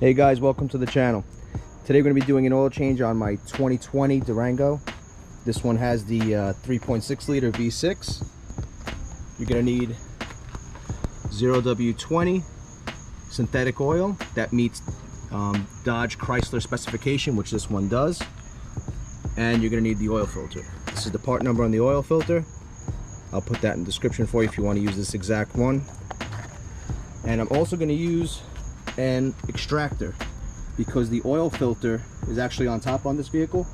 Hey guys, welcome to the channel. Today we're going to be doing an oil change on my 2020 Durango. This one has the 3.6 liter V6. You're going to need 0W20 synthetic oil that meets Dodge Chrysler specification, which this one does. And you're going to need the oil filter. This is the part number on the oil filter. I'll put that in the description for you if you want to use this exact one. And I'm also going to use an extractor because the oil filter is actually on top on this vehicle.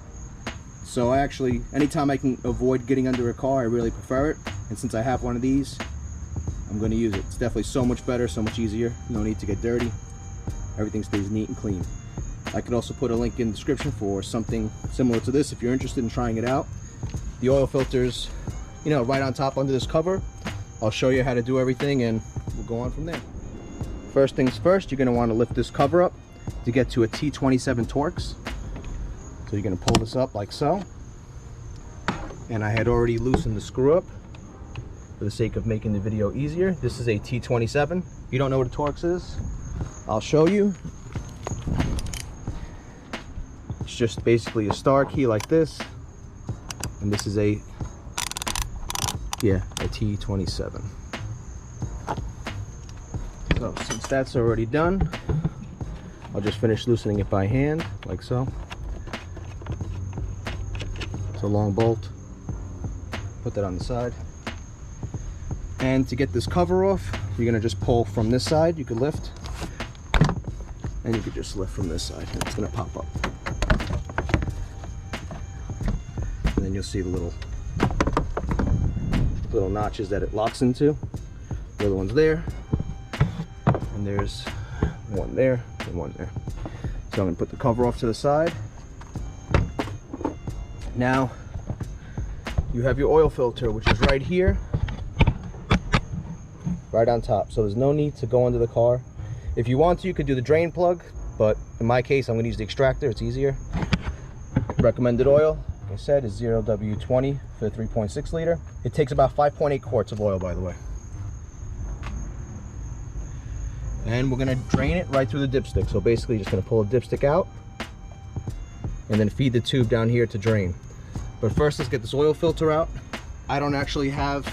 So I actually, anytime I can avoid getting under a car, I really prefer it. And since I have one of these, I'm going to use it. It's definitely so much better, so much easier. No need to get dirty. Everything stays neat and clean. I could also put a link in the description for something similar to this if you're interested in trying it out. The oil filter's, you know, right on top under this cover. I'll show you how to do everything and we'll go on from there. First things first, you're going to want to lift this cover up to get to a T27 Torx. So you're going to pull this up like so. And I had already loosened the screw up for the sake of making the video easier. This is a T27. If you don't know what a Torx is, I'll show you. It's just basically a star key like this. And this is a T27. So since that's already done, I'll just finish loosening it by hand, like so. It's a long bolt. Put that on the side. And to get this cover off, you're gonna just pull from this side. You can lift, and you can just lift from this side, and it's gonna pop up. And then you'll see the little notches that it locks into. The other one's there. And there's one there and one there. So I'm going to put the cover off to the side. Now you have your oil filter, which is right here, right on top. So there's no need to go under the car. If you want to, you could do the drain plug, but in my case I'm going to use the extractor. It's easier. Recommended oil, like I said, is 0W20 for the 3.6 liter. It takes about 5.8 quarts of oil, by the way. And we're going to drain it right through the dipstick. So basically just going to pull a dipstick out and then feed the tube down here to drain. But first, let's get this oil filter out. I don't actually have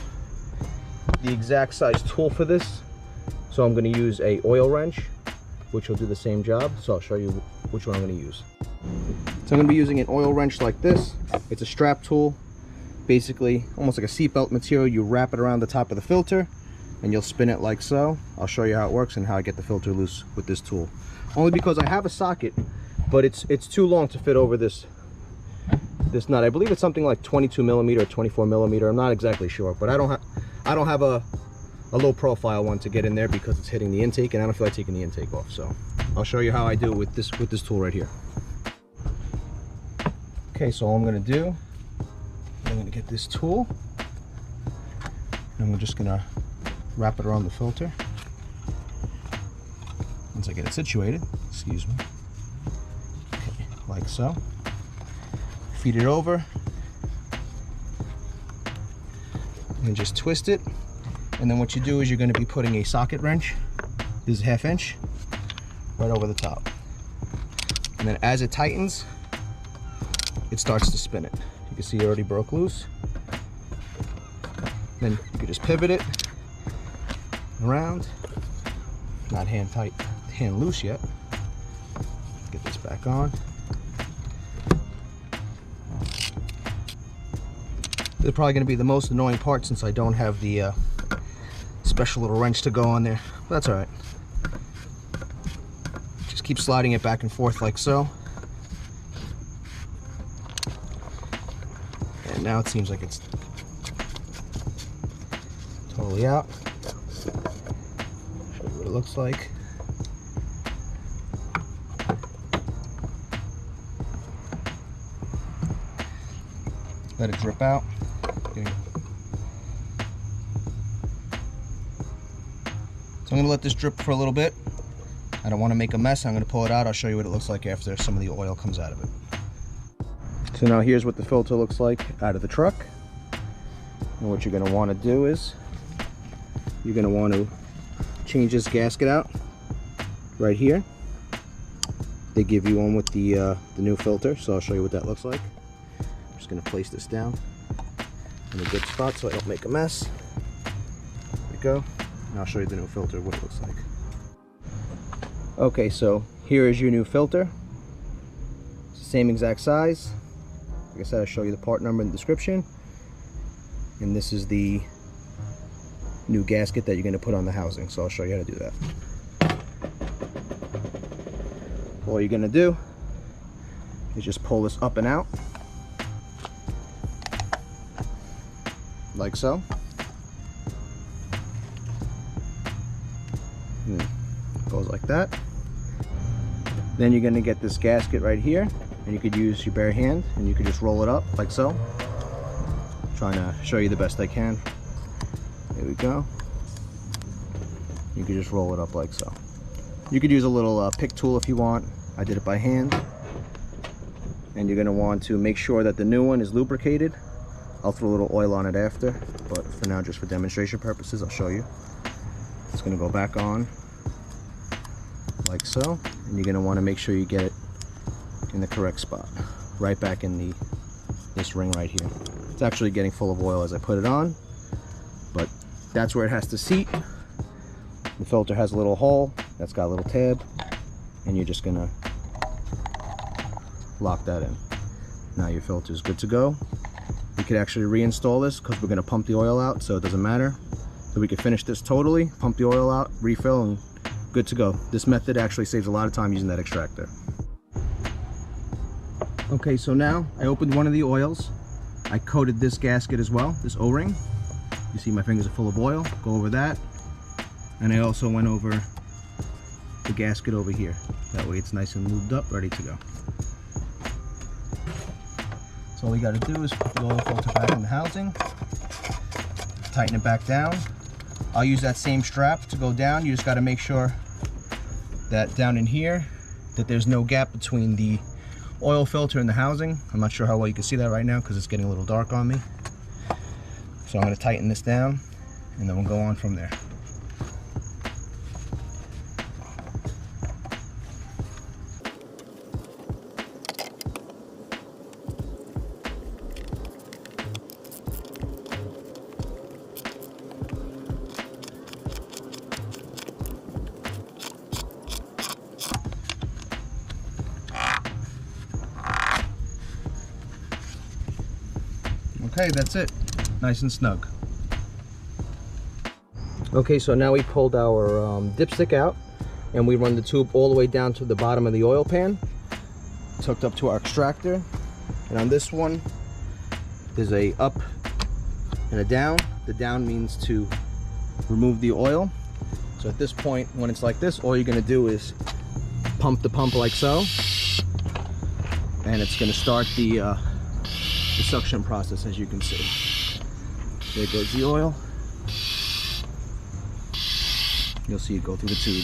the exact size tool for this, so I'm going to use a oil wrench, which will do the same job. So I'll show you which one I'm going to use. So I'm going to be using an oil wrench like this. It's a strap tool, basically almost like a seatbelt material. You wrap it around the top of the filter and you'll spin it like so. I'll show you how it works and how I get the filter loose with this tool. Only because I have a socket, but it's too long to fit over this nut. I believe it's something like 22 millimeter or 24 millimeter. I'm not exactly sure, but I don't have a low profile one to get in there because it's hitting the intake, and I don't feel like taking the intake off. So I'll show you how I do it with this tool right here. Okay, so all I'm going to do, I'm going to get this tool, and I'm just going to wrap it around the filter. Once I get it situated, excuse me, okay, like so. Feed it over, and just twist it. And then what you do is you're going to be putting a socket wrench, this is 1/2 inch, right over the top. And then as it tightens, it starts to spin it. You can see it already broke loose. Then you can just pivot it around. Not hand tight, hand loose yet. Get this back on. This is probably going to be the most annoying part since I don't have the special little wrench to go on there. But that's alright. Just keep sliding it back and forth like so. And now it seems like it's totally out. Show you what it looks like. Let it drip out. So I'm going to let this drip for a little bit. I don't want to make a mess. I'm going to pull it out. I'll show you what it looks like after some of the oil comes out of it. So now here's what the filter looks like out of the truck. And what you're going to want to do is you're going to want to change this gasket out right here. They give you one with the new filter, so I'll show you what that looks like. I'm just going to place this down in a good spot so I don't make a mess. There we go. And I'll show you the new filter, what it looks like. Okay, so here is your new filter. It's the same exact size. Like I said, I'll show you the part number in the description. And this is the new gasket that you're going to put on the housing, so I'll show you how to do that. All you're going to do is just pull this up and out like so. And it goes like that. Then you're going to get this gasket right here, and you could use your bare hand and you could just roll it up like so. I'm trying to show you the best I can. There we go. You could just roll it up like so. You could use a little pick tool if you want. I did it by hand. And you're going to want to make sure that the new one is lubricated. I'll throw a little oil on it after, but for now, just for demonstration purposes, I'll show you. It's going to go back on like so, and you're going to want to make sure you get it in the correct spot, right back in this ring right here. It's actually getting full of oil as I put it on, but that's where it has to seat. The filter has a little hole that's got a little tab, and you're just gonna lock that in. Now your filter is good to go. We could actually reinstall this because we're gonna pump the oil out, so it doesn't matter. So we could finish this totally, pump the oil out, refill, and good to go. This method actually saves a lot of time using that extractor. Okay, so now I opened one of the oils. I coated this gasket as well, this O-ring. You see my fingers are full of oil. Go over that. And I also went over the gasket over here. That way it's nice and lubed up, ready to go. So all we got to do is put the oil filter back in the housing, tighten it back down. I'll use that same strap to go down. You just got to make sure that down in here that there's no gap between the oil filter and the housing. I'm not sure how well you can see that right now because it's getting a little dark on me. So I'm going to tighten this down and then we'll go on from there. Okay, that's it. Nice and snug. Okay, so now we pulled our dipstick out and we run the tube all the way down to the bottom of the oil pan. It's hooked up to our extractor. And on this one, there's a up and a down. The down means to remove the oil. So at this point, when it's like this, all you're gonna do is pump the pump like so. And it's gonna start the suction process, as you can see. There goes the oil. You'll see it go through the tube.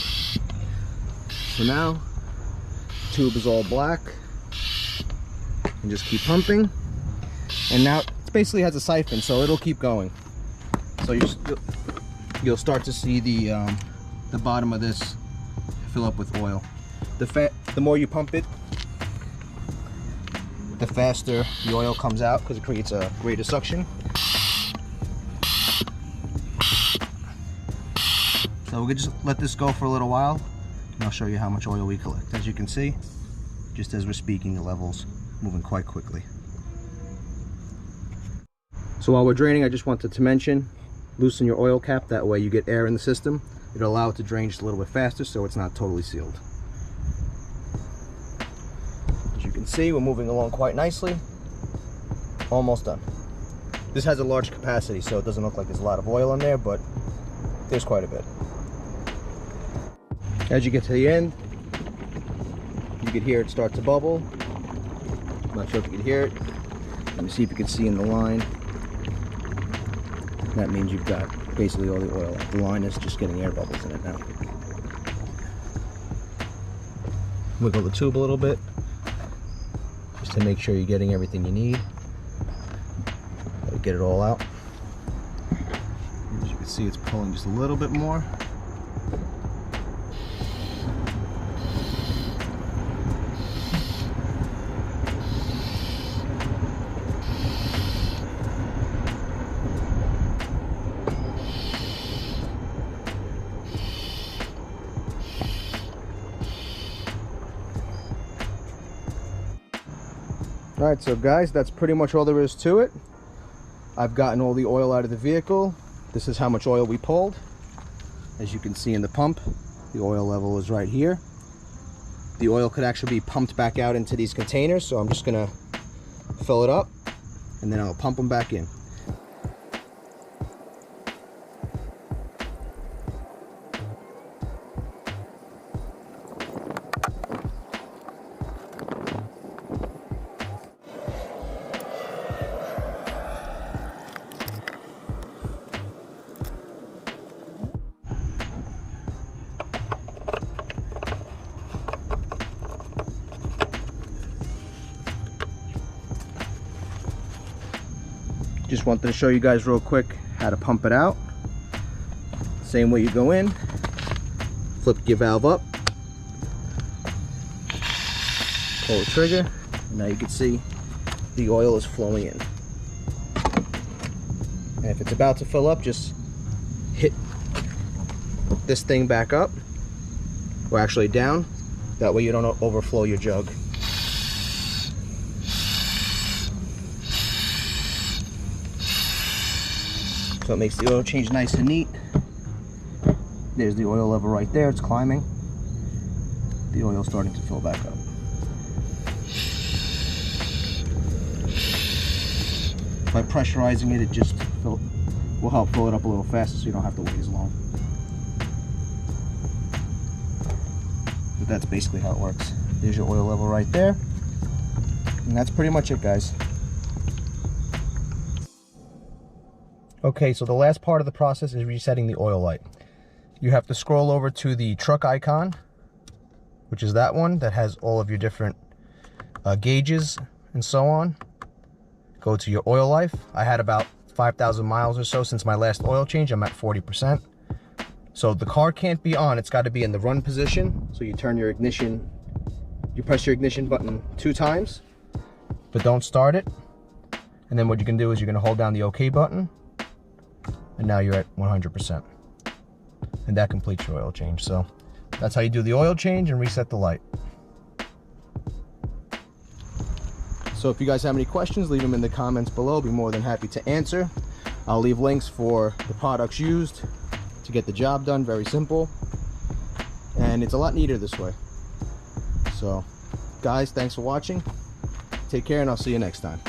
So now, the tube is all black. And just keep pumping. And now it basically has a siphon, so it'll keep going. So you'll start to see the bottom of this fill up with oil. The more you pump it, the faster the oil comes out because it creates a greater suction. So we can just let this go for a little while and I'll show you how much oil we collect. As you can see, just as we're speaking, the level's moving quite quickly. So while we're draining, I just wanted to mention, loosen your oil cap, that way you get air in the system. It'll allow it to drain just a little bit faster so it's not totally sealed. As you can see, we're moving along quite nicely. Almost done. This has a large capacity, so it doesn't look like there's a lot of oil in there, but there's quite a bit. As you get to the end, you can hear it start to bubble. I'm not sure if you can hear it. Let me see if you can see in the line. That means you've got basically all the oil out. The line is just getting air bubbles in it now. Wiggle the tube a little bit, just to make sure you're getting everything you need. Get it all out. As you can see, it's pulling just a little bit more. All right, so guys, that's pretty much all there is to it. I've gotten all the oil out of the vehicle. This is how much oil we pulled. As you can see in the pump, the oil level is right here. The oil could actually be pumped back out into these containers, so I'm just gonna fill it up and then I'll pump them back in. Just wanted to show you guys real quick how to pump it out. Same way you go in, flip your valve up, pull the trigger, and now you can see the oil is flowing in. And if it's about to fill up, just hit this thing back up, or actually down. That way you don't overflow your jug. So it makes the oil change nice and neat. There's the oil level right there, it's climbing. The oil's starting to fill back up. By pressurizing it, it just will help fill it up a little faster so you don't have to wait as long. But that's basically how it works. There's your oil level right there. And that's pretty much it, guys. Okay, so the last part of the process is resetting the oil light. You have to scroll over to the truck icon, which is that one that has all of your different gauges and so on. Go to your oil life. I had about 5,000 miles or so since my last oil change. I'm at 40%. So the car can't be on, it's got to be in the run position. So you turn your ignition, you press your ignition button 2 times, but don't start it. And then what you can do is you're going to hold down the OK button. And now you're at 100%. And that completes your oil change. So that's how you do the oil change and reset the light. So if you guys have any questions, leave them in the comments below. I'll be more than happy to answer. I'll leave links for the products used to get the job done. Very simple. And it's a lot neater this way. So guys, thanks for watching. Take care and I'll see you next time.